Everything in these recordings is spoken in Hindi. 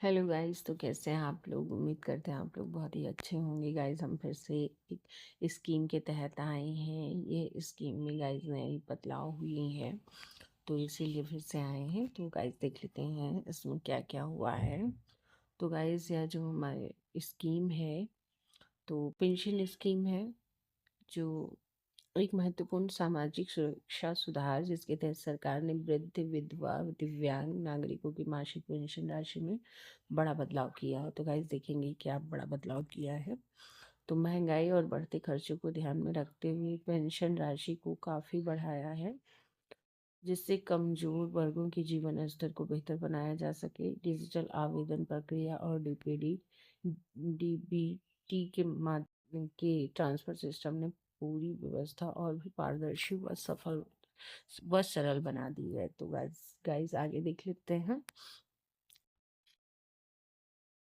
Hello guys. तो कैसे हैं आप लोग? उम्मीद करते हैं आप लोग बहुत ही अच्छे होंगे। गाइस हम फिर से एक स्कीम के तहत आए हैं। ये स्कीम में गाइस नई बदलाव हुई है, तो इसीलिए फिर से आए हैं। तो गाइस देख लेते हैं इसमें क्या क्या हुआ है। तो गाइस यह जो हमारे स्कीम है, तो पेंशन स्कीम है, जो एक महत्वपूर्ण सामाजिक सुरक्षा सुधार जिसके तहत सरकार ने वृद्ध, विधवा, दिव्यांग नागरिकों की मासिक पेंशन राशि में बड़ा बदलाव किया है। तो गाइस देखेंगे क्या बड़ा बदलाव किया है। तो महंगाई और बढ़ते खर्चों को ध्यान में रखते हुए पेंशन राशि को काफी बढ़ाया है, जिससे कमजोर वर्गों के जीवन स्तर को बेहतर बनाया जा सके। डिजिटल आवेदन प्रक्रिया और डीबीटी के माध्यम के ट्रांसफर सिस्टम ने पूरी व्यवस्था और भी पारदर्शी व सफल व सरल बना दी है। तो गाइस आगे देख लेते हैं।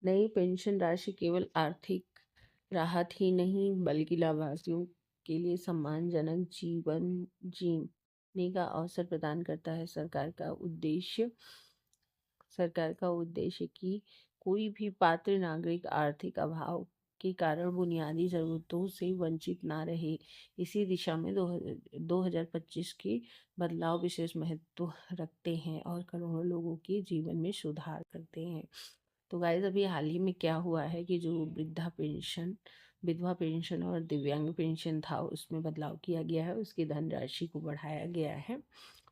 नई पेंशन राशि केवल आर्थिक राहत ही नहीं बल्कि लाभार्थियों के लिए सम्मानजनक जीवन जीने का अवसर प्रदान करता है। सरकार का उद्देश्य कि कोई भी पात्र नागरिक आर्थिक अभाव के कारण बुनियादी जरूरतों से वंचित ना रहे। इसी दिशा में 2025 के बदलाव विशेष महत्व रखते हैं और करोड़ों लोगों के जीवन में सुधार करते हैं। तो गाइस अभी हाल ही में क्या हुआ है कि जो वृद्धा पेंशन, विधवा पेंशन और दिव्यांग पेंशन था, उसमें बदलाव किया गया है। उसकी धनराशि को बढ़ाया गया है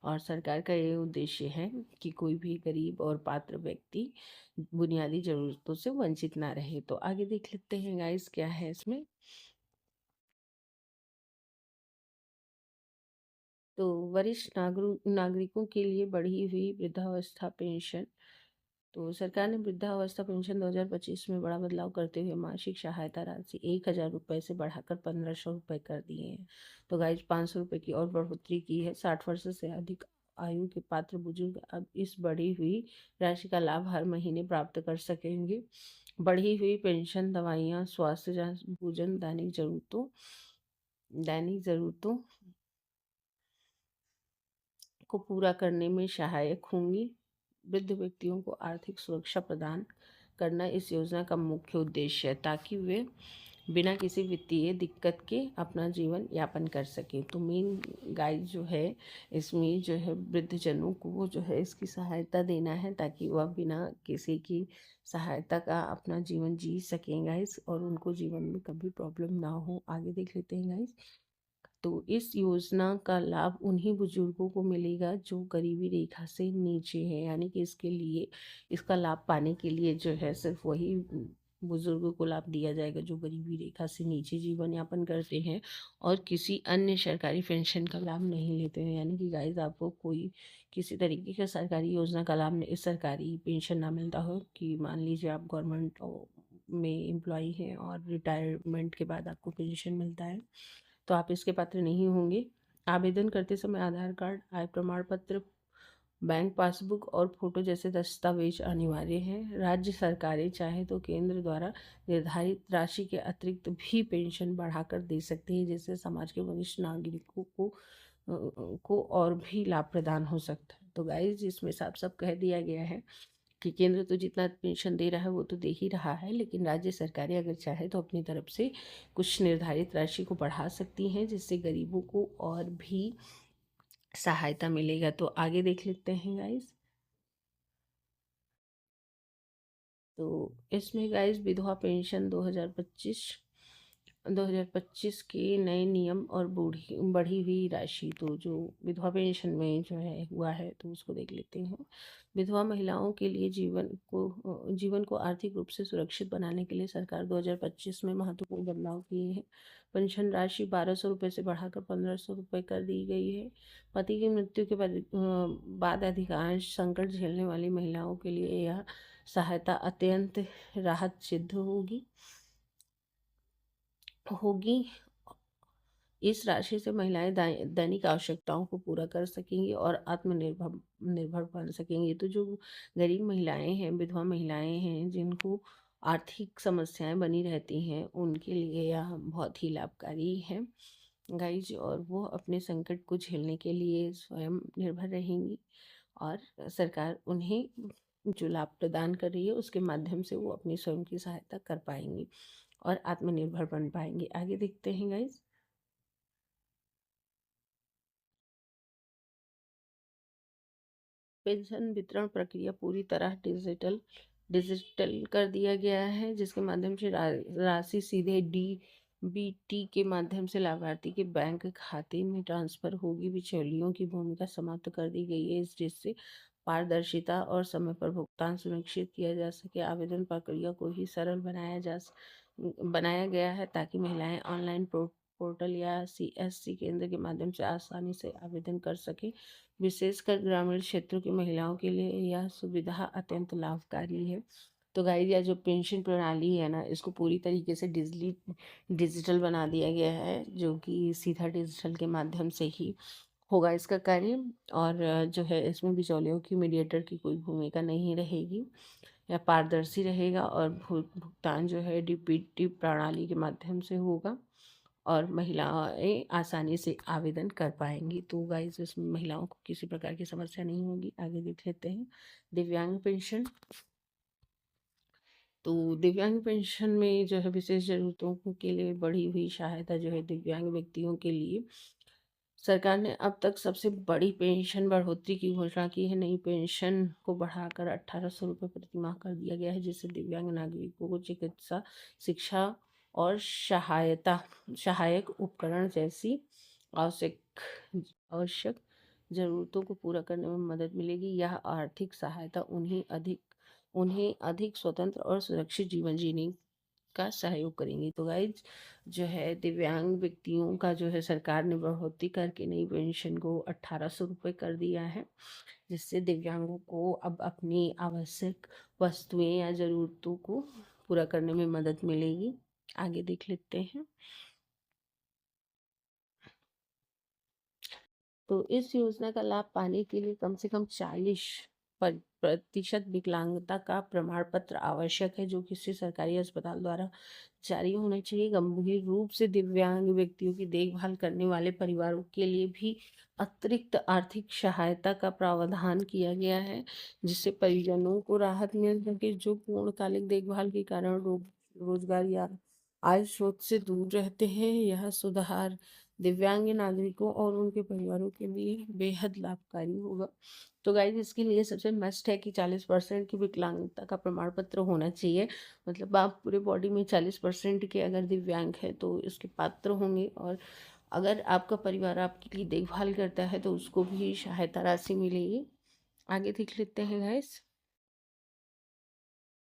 और सरकार का ये उद्देश्य है कि कोई भी गरीब और पात्र व्यक्ति बुनियादी जरूरतों से वंचित ना रहे। तो आगे देख लेते हैं गाइस क्या है इसमें। तो वरिष्ठ नागरिकों के लिए बढ़ी हुई वृद्धावस्था पेंशन। तो सरकार ने वृद्धावस्था पेंशन 2025 में बड़ा बदलाव करते हुए मासिक सहायता राशि 1,000 रुपये से बढ़ाकर 1,500 रुपये कर दिए हैं। तो गाइज 500 रुपये की और बढ़ोतरी की है। 60 वर्ष से अधिक आयु के पात्र बुजुर्ग अब इस बढ़ी हुई राशि का लाभ हर महीने प्राप्त कर सकेंगे। बढ़ी हुई पेंशन दवाइयाँ, स्वास्थ्य जांच, भोजन, दैनिक जरूरतों को पूरा करने में सहायक होंगी। वृद्ध व्यक्तियों को आर्थिक सुरक्षा प्रदान करना इस योजना का मुख्य उद्देश्य है, ताकि वे बिना किसी वित्तीय दिक्कत के अपना जीवन यापन कर सकें। तो मेन गाइड जो है इसमें जो है वृद्धजनों को वो जो है इसकी सहायता देना है, ताकि वह बिना किसी की सहायता का अपना जीवन जी सकें गाइस, और उनको जीवन में कभी प्रॉब्लम ना हो। आगे देख लेते हैं गाइस। तो इस योजना का लाभ उन्हीं बुजुर्गों को मिलेगा जो गरीबी रेखा से नीचे है, यानी कि इसके लिए इसका लाभ पाने के लिए जो है सिर्फ वही बुजुर्गों को लाभ दिया जाएगा जो गरीबी रेखा से नीचे जीवन यापन करते हैं और किसी अन्य सरकारी पेंशन का लाभ नहीं लेते हैं। यानी कि गाइस आपको कोई किसी तरीके का सरकारी योजना का लाभ नहीं, सरकारी पेंशन ना मिलता हो, कि मान लीजिए आप गवर्नमेंट में एम्प्लॉई हैं और रिटायरमेंट के बाद आपको पेंशन मिलता है, तो आप इसके पात्र नहीं होंगे। आवेदन करते समय आधार कार्ड, आय प्रमाण पत्र, बैंक पासबुक और फोटो जैसे दस्तावेज अनिवार्य हैं। राज्य सरकारें चाहे तो केंद्र द्वारा निर्धारित राशि के अतिरिक्त भी पेंशन बढ़ाकर दे सकती है, जिससे समाज के वरिष्ठ नागरिकों को और भी लाभ प्रदान हो सकता है। तो गाइस इसमें साफ साफ कह दिया गया है कि केंद्र तो जितना पेंशन दे रहा है वो तो दे ही रहा है, लेकिन राज्य सरकारें अगर चाहे तो अपनी तरफ से कुछ निर्धारित राशि को बढ़ा सकती हैं, जिससे गरीबों को और भी सहायता मिलेगा। तो आगे देख लेते हैं गाइस। तो इसमें गाइस विधवा पेंशन 2025 के नए नियम और बढ़ी हुई राशि। तो जो विधवा पेंशन में जो है हुआ है तो उसको देख लेते हैं। विधवा महिलाओं के लिए जीवन को आर्थिक रूप से सुरक्षित बनाने के लिए सरकार 2025 में महत्वपूर्ण बदलाव किए हैं। पेंशन राशि 1,200 रुपये से बढ़ाकर 1,500 रुपये कर दी गई है। पति की मृत्यु के बाद अधिकांश संकट झेलने वाली महिलाओं के लिए यह सहायता अत्यंत राहत सिद्ध होगी। इस राशि से महिलाएं दैनिक आवश्यकताओं को पूरा कर सकेंगी और आत्मनिर्भर निर्भर बन सकेंगी। तो जो गरीब महिलाएं हैं, विधवा महिलाएं हैं, जिनको आर्थिक समस्याएं बनी रहती हैं, उनके लिए यह बहुत ही लाभकारी है गाइज, और वो अपने संकट को झेलने के लिए स्वयं निर्भर रहेंगी और सरकार उन्हें जो लाभ प्रदान कर रही है उसके माध्यम से वो अपनी स्वयं की सहायता कर पाएंगी और आत्मनिर्भर बन पाएंगे। आगे देखते हैं गाइज। पेंशन वितरण प्रक्रिया पूरी तरह डिजिटल कर दिया गया है, जिसके माध्यम से राशि सीधे डीबीटी के माध्यम से लाभार्थी के बैंक खाते में ट्रांसफर होगी। बिचौलियों की भूमिका समाप्त कर दी गई है, जिससे पारदर्शिता और समय पर भुगतान सुनिश्चित किया जा सके। आवेदन प्रक्रिया को ही सरल बनाया गया है, ताकि महिलाएं ऑनलाइन पोर्टल या सीएससी केंद्र के माध्यम से आसानी से आवेदन कर सकें। विशेषकर ग्रामीण क्षेत्रों की महिलाओं के लिए यह सुविधा अत्यंत लाभकारी है। तो गाइस, यह जो पेंशन प्रणाली है ना, इसको पूरी तरीके से डिजिटल बना दिया गया है, जो कि सीधा डिजिटल के माध्यम से ही होगा इसका कार्य। और जो है इसमें बिचौलियों की, मीडिएटर की कोई भूमिका नहीं रहेगी। यह पारदर्शी रहेगा और भुगतान जो है डीबीटी प्रणाली के माध्यम से होगा और महिलाएं आसानी से आवेदन कर पाएंगी। तो गाइस, इसमें महिलाओं को किसी प्रकार की समस्या नहीं होगी। आगे देख लेते हैं दिव्यांग पेंशन। तो दिव्यांग पेंशन में जो है विशेष जरूरतों के लिए बढ़ी हुई सहायता जो है दिव्यांग व्यक्तियों के लिए, सरकार ने अब तक सबसे बड़ी पेंशन बढ़ोतरी की घोषणा की है। नई पेंशन को बढ़ाकर 1800 रुपये प्रति माह कर दिया गया है, जिससे दिव्यांग नागरिकों को चिकित्सा, शिक्षा और सहायक उपकरण जैसी आवश्यक आवश्यक जरूरतों को पूरा करने में मदद मिलेगी। यह आर्थिक सहायता उन्हें अधिक स्वतंत्र और सुरक्षित जीवन जीने का सहयोग करेंगी। तो गाइज, जो है दिव्यांग व्यक्तियों का जो है सरकार ने बढ़ोतरी करके नई पेंशन को 1800 रुपये कर दिया है, जिससे दिव्यांगों को अब अपनी आवश्यक वस्तुएं या जरूरतों को पूरा करने में मदद मिलेगी। आगे देख लेते हैं। तो इस योजना का लाभ पाने के लिए कम से कम 40% विकलांगता का प्रमाण पत्र आवश्यक है, जो किसी सरकारी अस्पताल द्वारा जारी होना चाहिए। गंभीर रूप से दिव्यांग व्यक्तियों की देखभाल करने वाले परिवारों के लिए भी अतिरिक्त आर्थिक सहायता का प्रावधान किया गया है, जिससे परिजनों को राहत मिल सके, जो पूर्णकालिक देखभाल के कारण रोजगार या आय स्रोत से दूर रहते हैं। यह सुधार दिव्यांग नागरिकों और उनके परिवारों के लिए बेहद लाभकारी होगा। तो गाइज, इसके लिए सबसे मस्ट है कि 40% की विकलांगता का प्रमाण पत्र होना चाहिए। मतलब आप पूरे बॉडी में 40% के अगर दिव्यांग है तो इसके पात्र होंगे, और अगर आपका परिवार आपके लिए देखभाल करता है तो उसको भी सहायता राशि मिलेगी। आगे देख लेते हैं गाइस।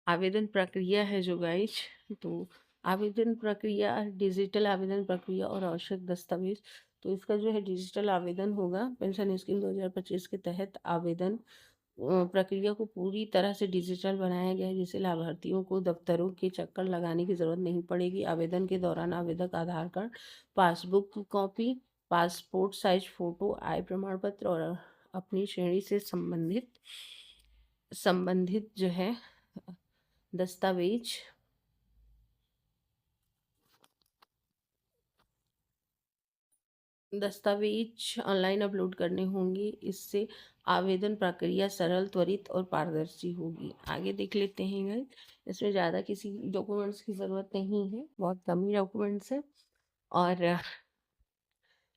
आवेदन प्रक्रिया है जो गाइस, तो आवेदन प्रक्रिया, डिजिटल आवेदन प्रक्रिया और आवश्यक दस्तावेज। तो इसका जो है डिजिटल आवेदन होगा। पेंशन स्कीम 2025 के तहत आवेदन प्रक्रिया को पूरी तरह से डिजिटल बनाया गया है, जिससे लाभार्थियों को दफ्तरों के चक्कर लगाने की जरूरत नहीं पड़ेगी। आवेदन के दौरान आवेदक आधार कार्ड, पासबुक की कॉपी, पासपोर्ट साइज फोटो, आय प्रमाण पत्र और अपनी श्रेणी से संबंधित जो है दस्तावेज दस्तावेज ऑनलाइन अपलोड करने होंगे। इससे आवेदन प्रक्रिया सरल, त्वरित और पारदर्शी होगी। आगे देख लेते हैं गाइस। इसमें ज़्यादा किसी डॉक्यूमेंट्स की ज़रूरत नहीं है, बहुत कम ही डॉक्यूमेंट्स है। और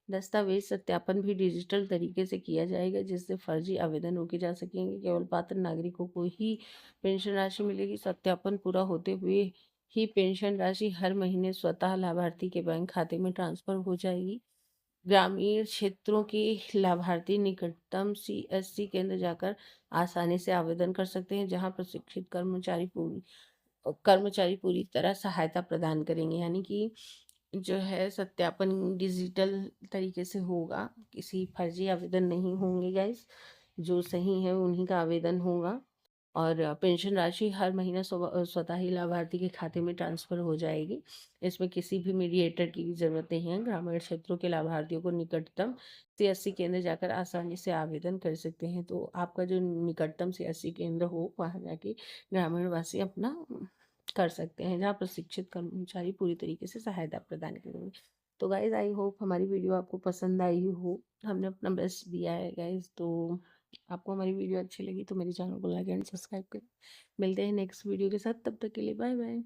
दस्तावेज सत्यापन भी डिजिटल तरीके से किया जाएगा, जिससे फर्जी आवेदन रोके जा सकेंगे। केवल पात्र नागरिकों को ही पेंशन राशि मिलेगी। सत्यापन पूरा होते हुए ही पेंशन राशि हर महीने स्वतः लाभार्थी के बैंक खाते में ट्रांसफर हो जाएगी। ग्रामीण क्षेत्रों के लाभार्थी निकटतम सीएससी केंद्र जाकर आसानी से आवेदन कर सकते हैं, जहां प्रशिक्षित कर्मचारी पूरी तरह सहायता प्रदान करेंगे। यानी कि जो है सत्यापन डिजिटल तरीके से होगा, किसी फर्जी आवेदन नहीं होंगे गाइस, जो सही है उन्हीं का आवेदन होगा। और पेंशन राशि हर महीना स्वतः ही लाभार्थी के खाते में ट्रांसफर हो जाएगी। इसमें किसी भी मीडिएटर की जरूरत नहीं है। ग्रामीण क्षेत्रों के लाभार्थियों को निकटतम सीएससी केंद्र जाकर आसानी से आवेदन कर सकते हैं। तो आपका जो निकटतम सीएससी केंद्र हो, वहाँ जाके ग्रामीण वासी अपना कर सकते हैं, जहाँ प्रशिक्षित कर्मचारी पूरी तरीके से सहायता प्रदान करेंगे। तो गाइज, आई होप हमारी वीडियो आपको पसंद आई हो। हमने अपना बेस्ट दिया है गाइज। तो आपको हमारी वीडियो अच्छी लगी तो मेरे चैनल को लाइक एंड सब्सक्राइब करें। मिलते हैं नेक्स्ट वीडियो के साथ, तब तक के लिए बाय बाय।